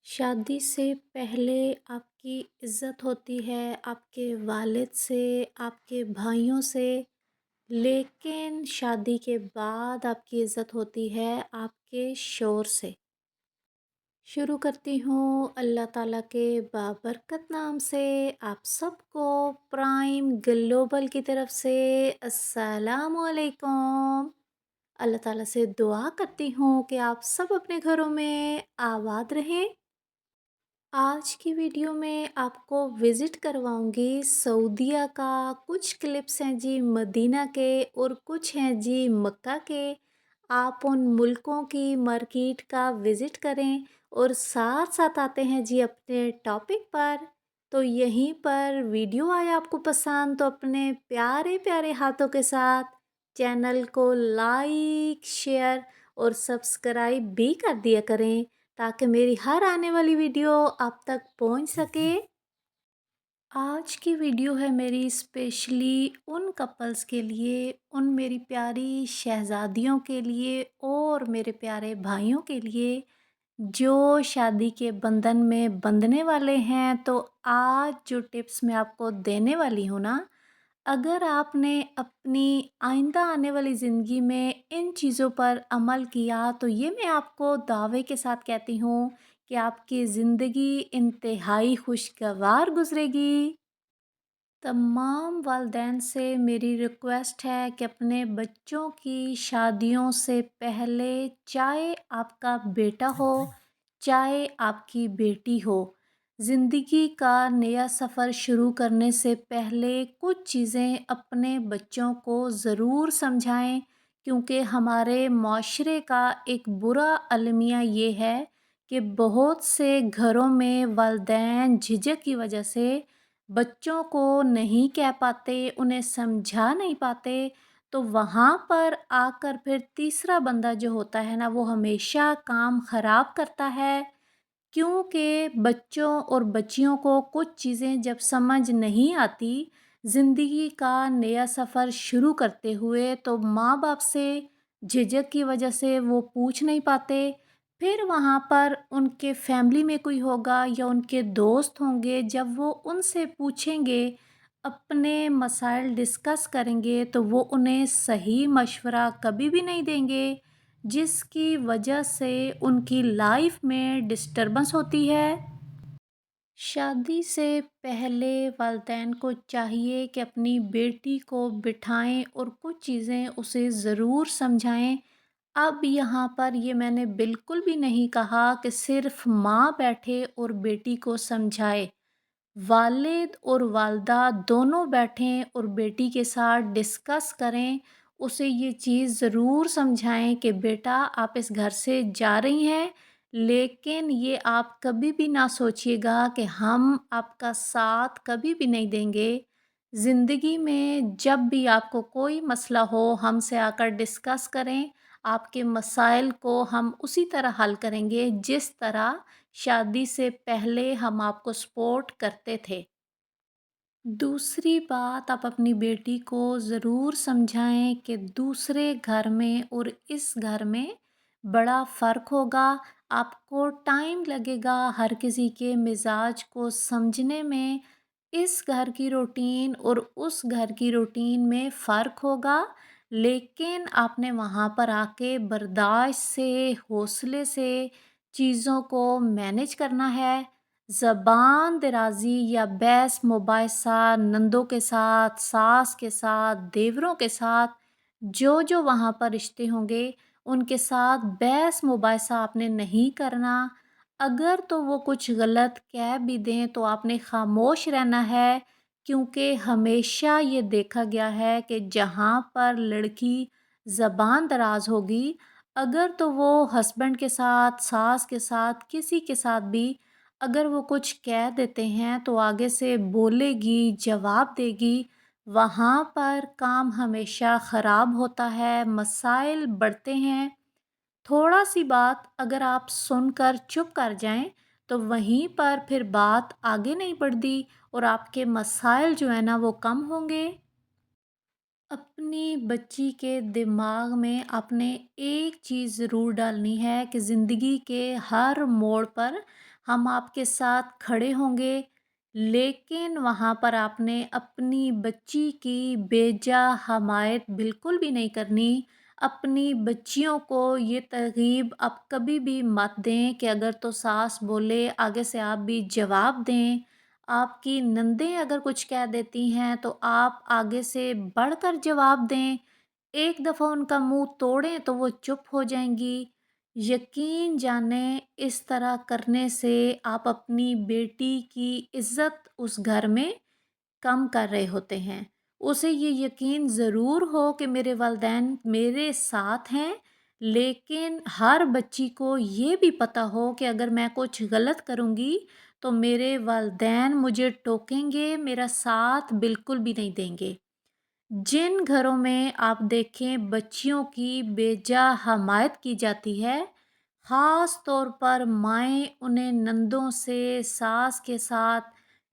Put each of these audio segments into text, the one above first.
शादी से पहले आपकी इज़्ज़त होती है आपके वालिद से, आपके भाइयों से, लेकिन शादी के बाद आपकी इज़्ज़त होती है आपके शौहर से। शुरू करती हूँ अल्लाह ताला के बाबरकत नाम से। आप सबको प्राइम ग्लोबल की तरफ से अस्सलामु अलैकुम। अल्लाह ताला से दुआ करती हूँ कि आप सब अपने घरों में आबाद रहें। आज की वीडियो में आपको विज़िट करवाऊंगी सऊदीया का। कुछ क्लिप्स हैं जी मदीना के और कुछ हैं जी मक्का के। आप उन मुल्कों की मार्केट का विज़िट करें और साथ साथ आते हैं जी अपने टॉपिक पर। तो यहीं पर वीडियो आया आपको पसंद तो अपने प्यारे प्यारे हाथों के साथ चैनल को लाइक शेयर और सब्सक्राइब भी कर दिया करें ताकि मेरी हर आने वाली वीडियो आप तक पहुंच सके। आज की वीडियो है मेरी स्पेशली उन कपल्स के लिए, उन मेरी प्यारी शहज़ादियों के लिए और मेरे प्यारे भाइयों के लिए जो शादी के बंधन में बंधने वाले हैं। तो आज जो टिप्स मैं आपको देने वाली हूँ ना, अगर आपने अपनी आइंदा आने वाली ज़िंदगी में इन चीज़ों पर अमल किया तो ये मैं आपको दावे के साथ कहती हूँ कि आपकी ज़िंदगी इंतहाई खुशगवार गुजरेगी। तमाम वालदैन से मेरी रिक्वेस्ट है कि अपने बच्चों की शादियों से पहले, चाहे आपका बेटा हो चाहे आपकी बेटी हो, ज़िंदगी का नया सफ़र शुरू करने से पहले कुछ चीज़ें अपने बच्चों को ज़रूर समझाएं। क्योंकि हमारे माशरे का एक बुरा अलमिया ये है कि बहुत से घरों में वालदैन झिझक की वजह से बच्चों को नहीं कह पाते, उन्हें समझा नहीं पाते। तो वहाँ पर आकर फिर तीसरा बंदा जो होता है ना, वो हमेशा काम ख़राब करता है। क्योंकि बच्चों और बच्चियों को कुछ चीज़ें जब समझ नहीं आती, ज़िंदगी का नया सफ़र शुरू करते हुए, तो माँ बाप से झिझक की वजह से वो पूछ नहीं पाते। फिर वहाँ पर उनके फैमिली में कोई होगा या उनके दोस्त होंगे, जब वो उनसे पूछेंगे, अपने मसाइल डिस्कस करेंगे, तो वो उन्हें सही मशवरा कभी भी नहीं देंगे, जिसकी वजह से उनकी लाइफ में डिस्टर्बेंस होती है। शादी से पहले वालिदैन को चाहिए कि अपनी बेटी को बिठाएं और कुछ चीज़ें उसे ज़रूर समझाएं। अब यहाँ पर ये मैंने बिल्कुल भी नहीं कहा कि सिर्फ माँ बैठे और बेटी को समझाए। वालिद और वालदा दोनों बैठें और बेटी के साथ डिस्कस करें। उसे ये चीज़ ज़रूर समझाएं कि बेटा, आप इस घर से जा रही हैं, लेकिन ये आप कभी भी ना सोचिएगा कि हम आपका साथ कभी भी नहीं देंगे। ज़िंदगी में जब भी आपको कोई मसला हो, हमसे आकर डिस्कस करें। आपके मसाइल को हम उसी तरह हल करेंगे जिस तरह शादी से पहले हम आपको सपोर्ट करते थे। दूसरी बात, आप अपनी बेटी को ज़रूर समझाएं कि दूसरे घर में और इस घर में बड़ा फ़र्क होगा। आपको टाइम लगेगा हर किसी के मिजाज को समझने में। इस घर की रूटीन और उस घर की रूटीन में फ़र्क होगा, लेकिन आपने वहाँ पर आके बर्दाश्त से, हौसले से चीज़ों को मैनेज करना है। ज़बान दराज़ी या बहस मुबाहिसा नंदों के साथ, सास के साथ, देवरों के साथ, जो वहाँ पर रिश्ते होंगे, उनके साथ बहस मुबाहिसा आपने नहीं करना। अगर तो वो कुछ गलत कह भी दें तो आपने खामोश रहना है। क्योंकि हमेशा ये देखा गया है कि जहाँ पर लड़की ज़बान दराज होगी, अगर तो वो हस्बैंड के साथ, सास के साथ, किसी के साथ भी अगर वो कुछ कह देते हैं तो आगे से बोलेगी, जवाब देगी। वहाँ पर काम हमेशा ख़राब होता है, मसाइल बढ़ते हैं। थोड़ा-सी बात अगर आप सुनकर चुप कर जाएँ, तो वहीं पर फिर बात आगे नहीं बढ़ती और आपके मसाइल जो है ना वो कम होंगे। अपनी बच्ची के दिमाग में आपने एक चीज़ ज़रूर डालनी है कि ज़िंदगी के हर मोड़ पर हम आपके साथ खड़े होंगे, लेकिन वहाँ पर आपने अपनी बच्ची की बेजा हमायत बिल्कुल भी नहीं करनी। अपनी बच्चियों को ये तरग़ीब आप कभी भी मत दें कि अगर तो सास बोले आगे से आप भी जवाब दें। आपकी नंदें अगर कुछ कह देती हैं तो आप आगे से बढ़कर जवाब दें। एक दफ़ा उनका मुँह तोड़ें तो वो चुप हो जाएँगी। यकीन जानें इस तरह करने से आप अपनी बेटी की इज़्ज़त उस घर में कम कर रहे होते हैं। उसे ये यकीन ज़रूर हो कि मेरे वालिदैन मेरे साथ हैं, लेकिन हर बच्ची को ये भी पता हो कि अगर मैं कुछ गलत करूँगी तो मेरे वालिदैन मुझे टोकेंगे, मेरा साथ बिल्कुल भी नहीं देंगे। जिन घरों में आप देखें बच्चियों की बेजा हमायत की जाती है, ख़ास तौर पर माएँ उन्हें नंदों से, सास के साथ,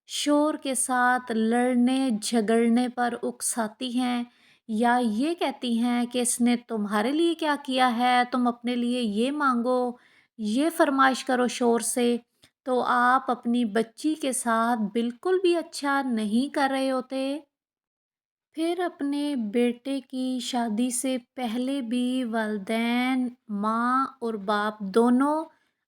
शौहर के साथ लड़ने झगड़ने पर उकसाती हैं या ये कहती हैं कि इसने तुम्हारे लिए क्या किया है, तुम अपने लिए ये माँगो, ये फ़रमाइश करो शौहर से, तो आप अपनी बच्ची के साथ बिल्कुल भी अच्छा नहीं कर रहे होते। फिर अपने बेटे की शादी से पहले भी वालिदैन, माँ और बाप दोनों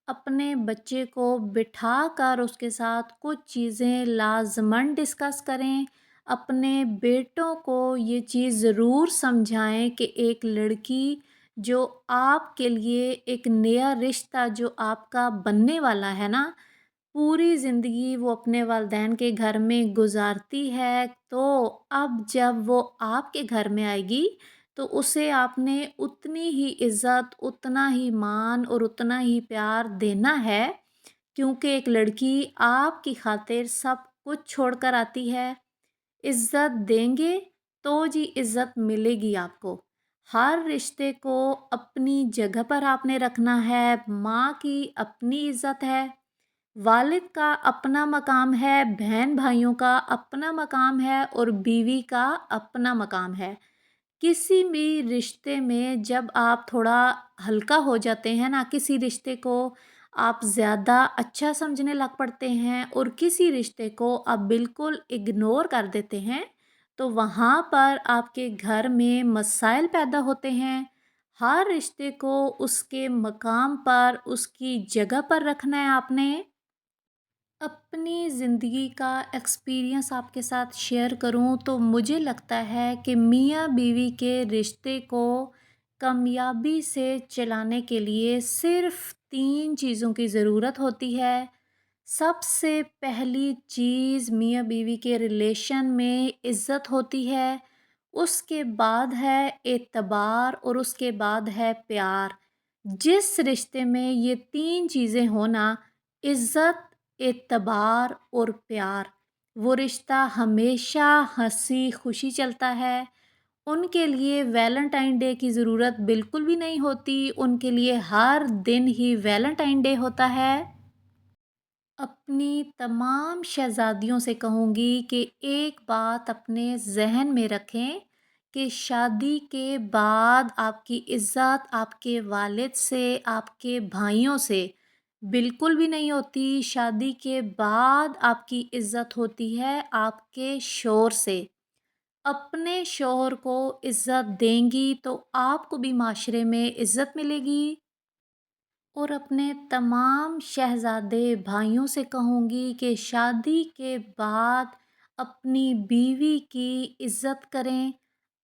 अपने बच्चे को बिठाकर उसके साथ कुछ चीज़ें लाज़मन डिस्कस करें। अपने बेटों को ये चीज़ ज़रूर समझाएं कि एक लड़की जो आपके लिए एक नया रिश्ता जो आपका बनने वाला है ना, पूरी ज़िंदगी वो अपने वालिदैन के घर में गुज़ारती है, तो अब जब वो आपके घर में आएगी, तो उसे आपने उतनी ही इज़्ज़त, उतना ही मान और उतना ही प्यार देना है, क्योंकि एक लड़की आपकी खातिर सब कुछ छोड़कर आती है। इज़्ज़त देंगे तो जी इज़्ज़त मिलेगी आपको। हर रिश्ते को अपनी जगह पर आपने रखना है। माँ की अपनी इज़्ज़त है, वालिद का अपना मकाम है, बहन-भाइयों का अपना मकाम है और बीवी का अपना मकाम है। किसी भी रिश्ते में जब आप थोड़ा हल्का हो जाते हैं ना, किसी रिश्ते को आप ज़्यादा अच्छा समझने लग पड़ते हैं और किसी रिश्ते को आप बिल्कुल इग्नोर कर देते हैं, तो वहाँ पर आपके घर में मसाइल पैदा होते हैं। हर रिश्ते को उसके मकाम पर, उसकी जगह पर रखना है आपने। अपनी ज़िंदगी का एक्सपीरियंस आपके साथ शेयर करूं तो मुझे लगता है कि मियाँ बीवी के रिश्ते को कामयाबी से चलाने के लिए सिर्फ़ 3 चीज़ों की ज़रूरत होती है। सबसे पहली चीज़ मियाँ बीवी के रिलेशन में इज़्ज़त होती है, उसके बाद है एतबार और उसके बाद है प्यार। जिस रिश्ते में ये 3 चीज़ें हो ना, इज़्ज़त, एतबार और प्यार, वो रिश्ता हमेशा हँसी-खुशी चलता है। उनके लिए वैलेंटाइन डे की ज़रूरत बिल्कुल भी नहीं होती, उनके लिए हर दिन ही वैलेंटाइन डे होता है। अपनी तमाम शहज़ादियों से कहूँगी कि एक बात अपने ज़हन में रखें कि शादी के बाद आपकी इज़्ज़त आपके वालिद से, आपके भाइयों से बिल्कुल भी नहीं होती। शादी के बाद आपकी इज़्ज़त होती है आपके शौहर से। अपने शौहर को इज़्ज़त देंगी तो आपको भी माशरे में इज़्ज़त मिलेगी। और अपने तमाम शहज़ादे भाइयों से कहूँगी कि शादी के बाद अपनी बीवी की इज़्ज़त करें।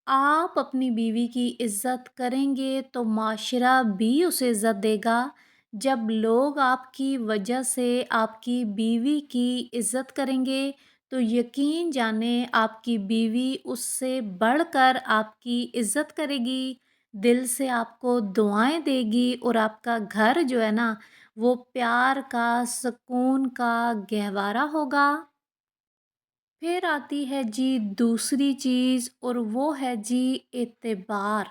आप अपनी बीवी की इज़्ज़त करेंगे तो माशरा भी उसे इज़्ज़त देगा। जब लोग आपकी वजह से आपकी बीवी की इज़्ज़त करेंगे तो यकीन जानें आपकी बीवी उससे बढ़कर आपकी इज़्ज़त करेगी, दिल से आपको दुआएँ देगी और आपका घर जो है ना, वो प्यार का, सुकून का गहवारा होगा। फिर आती है जी दूसरी चीज़ और वो है जी एतबार।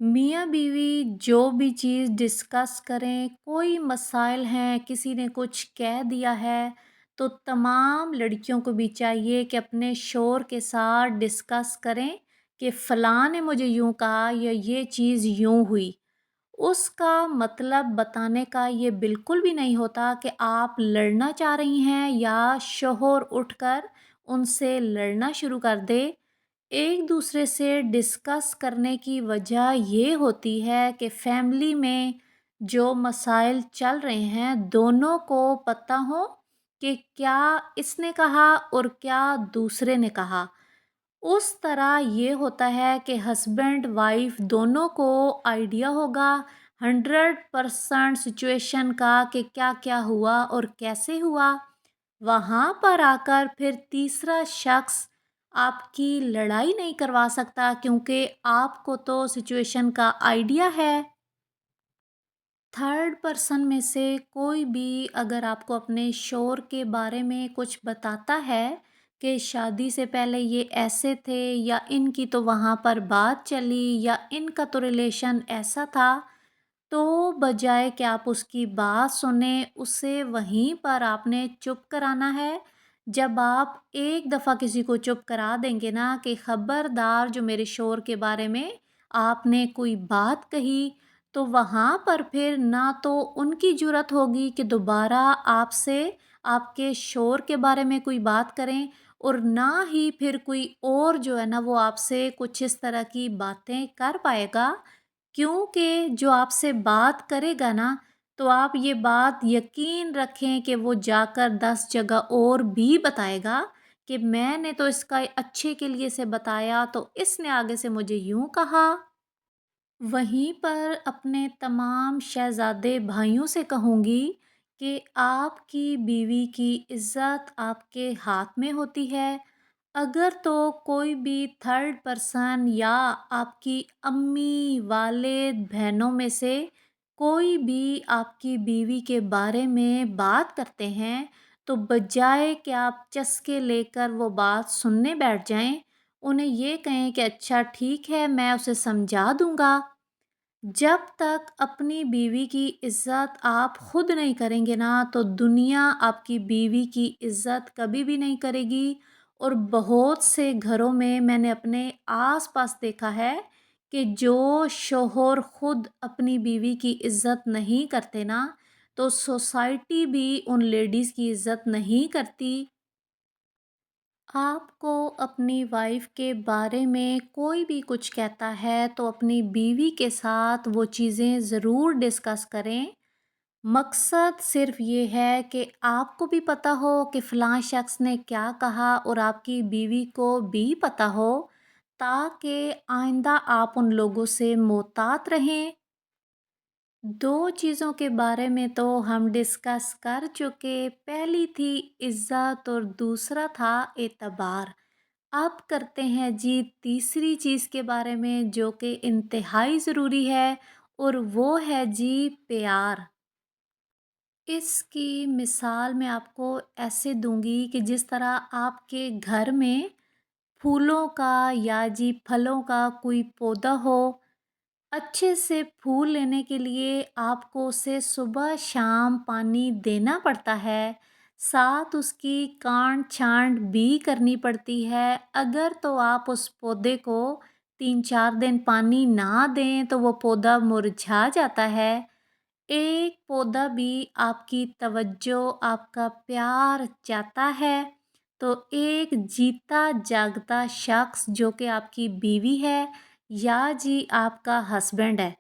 मियाँ बीवी जो भी चीज़ डिस्कस करें, कोई मसाइल हैं, किसी ने कुछ कह दिया है, तो तमाम लड़कियों को भी चाहिए कि अपने शौहर के साथ डिस्कस करें कि फ़लाँ ने मुझे यूँ कहा या ये चीज़ यूँ हुई। اس کا مطلب بتانے کا یہ بالکل بھی نہیں ہوتا کہ آپ لڑنا چاہ رہی ہیں یا شوہر اٹھ کر ان سے لڑنا شروع کر دے۔ ایک دوسرے سے ڈسکس کرنے کی وجہ یہ ہوتی ہے کہ فیملی میں جو مسائل چل رہے ہیں دونوں کو پتہ ہو کہ کیا اس نے کہا اور کیا دوسرے نے کہا۔ اس طرح یہ ہوتا ہے کہ ہسبینڈ وائف دونوں کو آئیڈیا ہوگا 100% سچویشن کا کہ کیا کیا ہوا اور کیسے ہوا۔ وہاں پر آ کر پھر تیسرا شخص آپ کی لڑائی نہیں کروا سکتا کیونکہ آپ کو تو سچویشن کا آئیڈیا ہے۔ تھرڈ پرسن میں سے کوئی بھی اگر آپ کو اپنے شوہر کے بارے میں کچھ بتاتا ہے کہ شادی سے پہلے یہ ایسے تھے یا ان کی تو وہاں پر بات چلی یا ان کا تو ریلیشن ایسا تھا، تو بجائے کہ آپ اس کی بات سنیں اسے وہیں پر آپ نے چپ کرانا ہے۔ جب آپ ایک دفعہ کسی کو چپ کرا دیں گے نا کہ خبردار جو میرے شوہر کے بارے میں آپ نے کوئی بات کہی، تو وہاں پر پھر نہ تو ان کی جرأت ہوگی کہ دوبارہ آپ سے آپ کے شوہر کے بارے میں کوئی بات کریں، اور نہ ہی پھر کوئی اور جو ہے نا وہ آپ سے کچھ اس طرح کی باتیں کر پائے گا، کیونکہ جو آپ سے بات کرے گا نا تو آپ یہ بات یقین رکھیں کہ وہ جا کر 10 جگہ اور بھی بتائے گا کہ میں نے تو اس کا اچھے کے لیے سے بتایا تو اس نے آگے سے مجھے یوں کہا۔ وہیں پر اپنے تمام شہزادے بھائیوں سے کہوں گی کہ آپ کی بیوی کی عزت آپ کے ہاتھ میں ہوتی ہے۔ اگر تو کوئی بھی تھرڈ پرسن یا آپ کی امی والد بہنوں میں سے کوئی بھی آپ کی بیوی کے بارے میں بات کرتے ہیں تو بجائے کہ آپ چسکے لے کر وہ بات سننے بیٹھ جائیں، انہیں یہ کہیں کہ اچھا ٹھیک ہے میں اسے سمجھا دوں گا۔ جب تک اپنی بیوی کی عزت آپ خود نہیں کریں گے نا تو دنیا آپ کی بیوی کی عزت کبھی بھی نہیں کرے گی۔ اور بہت سے گھروں میں نے اپنے آس پاس دیکھا ہے کہ جو شوہر خود اپنی بیوی کی عزت نہیں کرتے نا تو سوسائٹی بھی ان لیڈیز کی عزت نہیں کرتی۔ آپ کو اپنی وائف کے بارے میں کوئی بھی کچھ کہتا ہے تو اپنی بیوی کے ساتھ وہ چیزیں ضرور ڈسکس کریں۔ مقصد صرف یہ ہے کہ آپ کو بھی پتہ ہو کہ فلاں شخص نے کیا کہا اور آپ کی بیوی کو بھی پتہ ہو، تاکہ آئندہ آپ ان لوگوں سے محتاط رہیں۔ دو چیزوں کے بارے میں تو ہم ڈسکس کر چکے، پہلی تھی عزت اور دوسرا تھا اعتبار۔ اب کرتے ہیں جی تیسری چیز کے بارے میں جو کہ انتہائی ضروری ہے، اور وہ ہے جی پیار۔ اس کی مثال میں آپ کو ایسے دوں گی کہ جس طرح آپ کے گھر میں پھولوں کا یا جی پھلوں کا کوئی پودا ہو، اچھے سے پھول لینے کے لیے آپ کو اسے صبح شام پانی دینا پڑتا ہے، ساتھ اس کی کانٹ چھانٹ بھی کرنی پڑتی ہے۔ اگر تو آپ اس پودے کو 3-4 دن پانی نہ دیں تو وہ پودا مرجھا جاتا ہے۔ ایک پودا بھی آپ کی توجہ آپ کا پیار چاہتا ہے تو ایک جیتا جاگتا شخص جو کہ آپ کی بیوی ہے یا جی آپ کا ہسبینڈ ہے،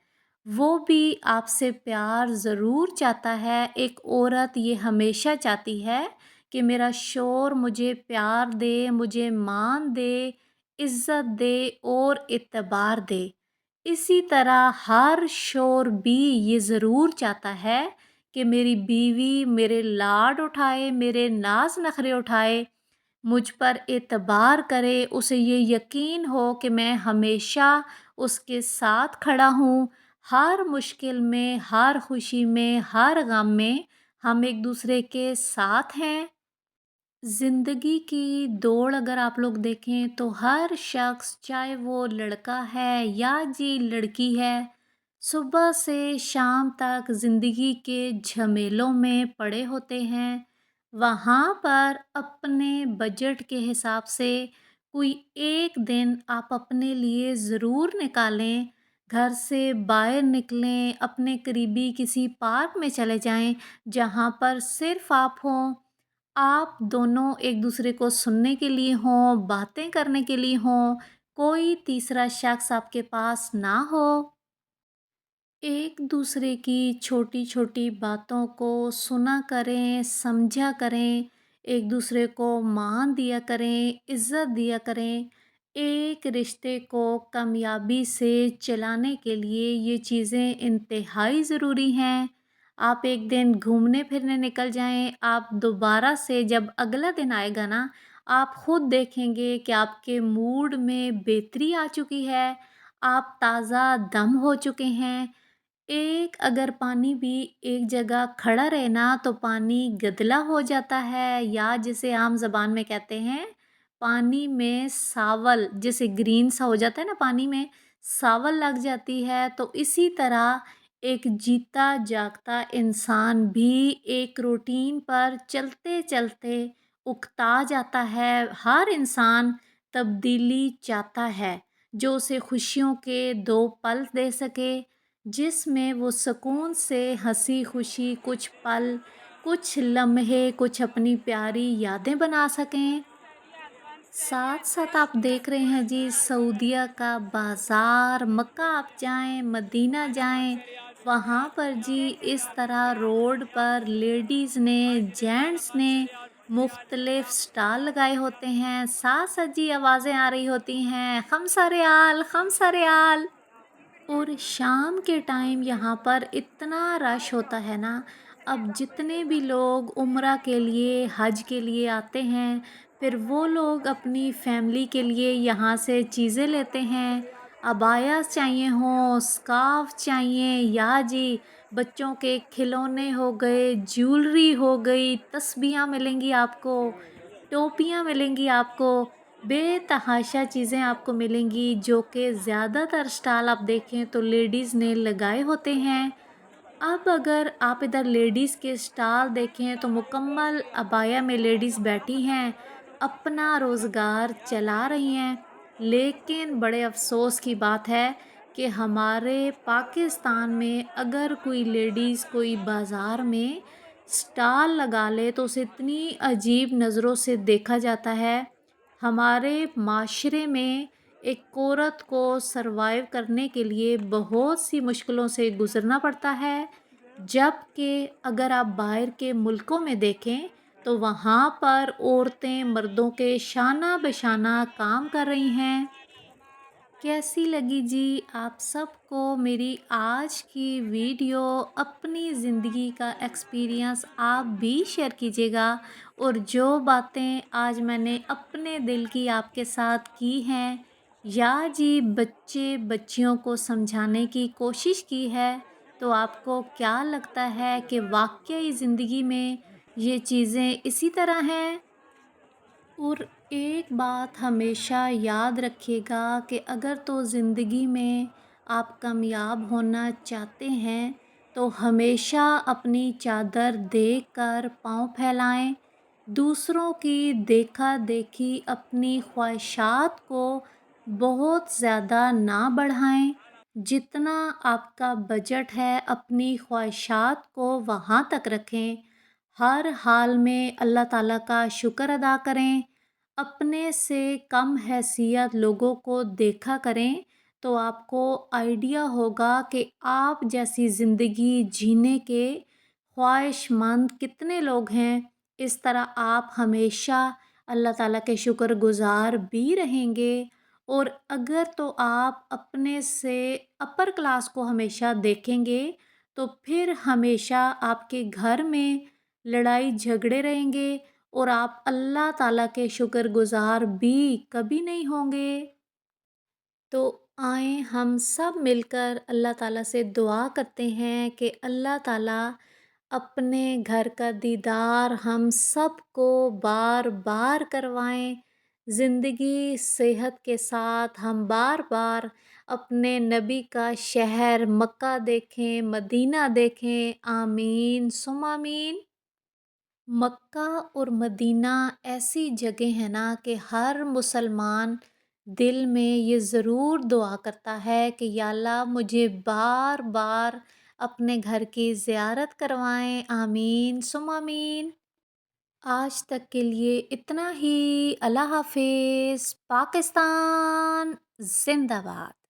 وہ بھی آپ سے پیار ضرور چاہتا ہے۔ ایک عورت یہ ہمیشہ چاہتی ہے کہ میرا شوہر مجھے پیار دے، مجھے مان دے، عزت دے اور اعتبار دے۔ اسی طرح ہر شوہر بھی یہ ضرور چاہتا ہے کہ میری بیوی میرے لاڈ اٹھائے، میرے ناز نخرے اٹھائے، مجھ پر اعتبار کرے، اسے یہ یقین ہو کہ میں ہمیشہ اس کے ساتھ کھڑا ہوں، ہر مشکل میں، ہر خوشی میں، ہر غم میں ہم ایک دوسرے کے ساتھ ہیں۔ زندگی کی دوڑ اگر آپ لوگ دیکھیں تو ہر شخص چاہے وہ لڑکا ہے یا جی لڑکی ہے، صبح سے شام تک زندگی کے جھمیلوں میں پڑے ہوتے ہیں۔ وہاں پر اپنے بجٹ کے حساب سے کوئی ایک دن آپ اپنے لیے ضرور نکالیں घर से बाहर निकलें, अपने करीबी किसी पार्क में चले जाएँ, जहाँ पर सिर्फ़ आप हों। आप दोनों एक दूसरे को सुनने के लिए हों, बातें करने के लिए हों, कोई तीसरा शख्स आपके पास ना हो। एक दूसरे की छोटी-छोटी बातों को सुना करें, समझा करें, एक दूसरे को मान दिया करें, इज़्ज़त दिया करें। एक रिश्ते को कामयाबी से चलाने के लिए ये चीज़ें इंतहाई ज़रूरी हैं। आप एक दिन घूमने-फिरने निकल जाएँ, आप दोबारा से जब अगला दिन आएगा ना, आप खुद देखेंगे कि आपके मूड में बेहतरी आ चुकी है, आप ताज़ा दम हो चुके हैं। एक अगर पानी भी एक जगह खड़ा रहे ना तो पानी गदला हो जाता है, या जिसे आम ज़बान में कहते हैं पानी में सावल, जैसे ग्रीन सा हो जाता है ना, पानी में सावल लग जाती है। तो इसी तरह एक जीता जागता इंसान भी एक रूटीन पर चलते चलते उकता जाता है। हर इंसान तब्दीली चाहता है, जो उसे खुशियों के दो पल दे सके, जिसमें वो सुकून से हँसी खुशी कुछ पल, कुछ लम्हे, कुछ अपनी प्यारी यादें बना सकें। साथ-साथ आप देख रहे हैं जी, सऊदीया का बाज़ार, मक्का आप जाएँ, मदीना जाएँ, वहाँ पर जी इस तरह रोड पर लेडीज़ ने, जेंट्स ने मुख्तलिफ स्टॉल लगाए होते हैं। साथ-साथ जी आवाज़ें आ रही होती हैं, खमसा रियाल, खमसा रियाल। और शाम के टाइम यहाँ पर इतना रश होता है ना, अब जितने भी लोग उम्रा के लिए, हज के लिए आते हैं, फिर वो लोग अपनी फैमिली के लिए यहाँ से चीज़ें लेते हैं। अबाया चाहिए हों, स्कार्फ चाहिए, या जी बच्चों के खिलौने हो गए, ज्वेलरी हो गई, तस्बीहां मिलेंगी आपको, टोपियाँ मिलेंगी आपको, बेतहाशा चीज़ें आपको मिलेंगी, जो कि ज़्यादातर स्टॉल आप देखें तो लेडीज़ ने लगाए होते हैं। अब अगर आप इधर लेडीज़ के स्टॉल देखें तो मुकम्मल अबाया में लेडीज़ बैठी हैं, अपना रोज़गार चला रही हैं। लेकिन बड़े अफ़सोस की बात है कि हमारे पाकिस्तान में अगर कोई लेडीज़ कोई बाज़ार में स्टॉल लगा ले तो उसे इतनी अजीब नज़रों से देखा जाता है। हमारे माशरे में एक औरत को सर्वाइव करने के लिए बहुत सी मुश्किलों से गुज़रना पड़ता है। जबकि अगर आप बाहर के मुल्कों में देखें तो वहाँ पर औरतें मर्दों के शाना बेशाना काम कर रही हैं। कैसी लगी जी आप सबको मेरी आज की वीडियो? अपनी ज़िंदगी का एक्सपीरियंस आप भी शेयर कीजिएगा, और जो बातें आज मैंने अपने दिल की आपके साथ की हैं, या जी बच्चे बच्चियों को समझाने की कोशिश की है, तो आपको क्या लगता है कि वाकई ज़िंदगी में ये चीज़ें इसी तरह हैं? और एक बात हमेशा याद रखिएगा कि अगर तो ज़िंदगी में आप कामयाब होना चाहते हैं, तो हमेशा अपनी चादर देख कर पाँव फैलाएं। दूसरों की देखा देखी अपनी ख्वाहिशात को बहुत ज़्यादा ना बढ़ाएं। जितना आपका बजट है, अपनी ख्वाहिशात को वहाँ तक रखें। हर हाल में अल्लाह ताला का शुक्र अदा करें। अपने से कम हैसियत लोगों को देखा करें, तो आपको आइडिया होगा कि आप जैसी ज़िंदगी जीने के ख्वाहिशमंद कितने लोग हैं। इस तरह आप हमेशा अल्लाह ताला के शुक्रगुज़ार भी रहेंगे। और अगर तो आप अपने से अपर क्लास को हमेशा देखेंगे, तो फिर हमेशा आपके घर में लड़ाई झगड़े रहेंगे, और आप अल्लाह ताला के शुक्रगुज़ार भी कभी नहीं होंगे। तो आएँ हम सब मिलकर अल्लाह ताला से दुआ करते हैं कि अल्लाह ताला अपने घर का दीदार हम सबको बार-बार करवाएँ। ज़िंदगी सेहत के साथ हम बार-बार अपने नबी का शहर मक्का देखें, मदीना देखें। आमीन सुम्मा आमीन। मक्का और मदीना ऐसी जगह है ना कि हर मुसलमान دل میں یہ ضرور دعا کرتا ہے کہ یا اللہ مجھے بار بار اپنے گھر کی زیارت کروائیں، آمین ثم آمین۔ آج تک کے لیے اتنا ہی۔ اللہ حافظ۔ پاکستان زندہ باد۔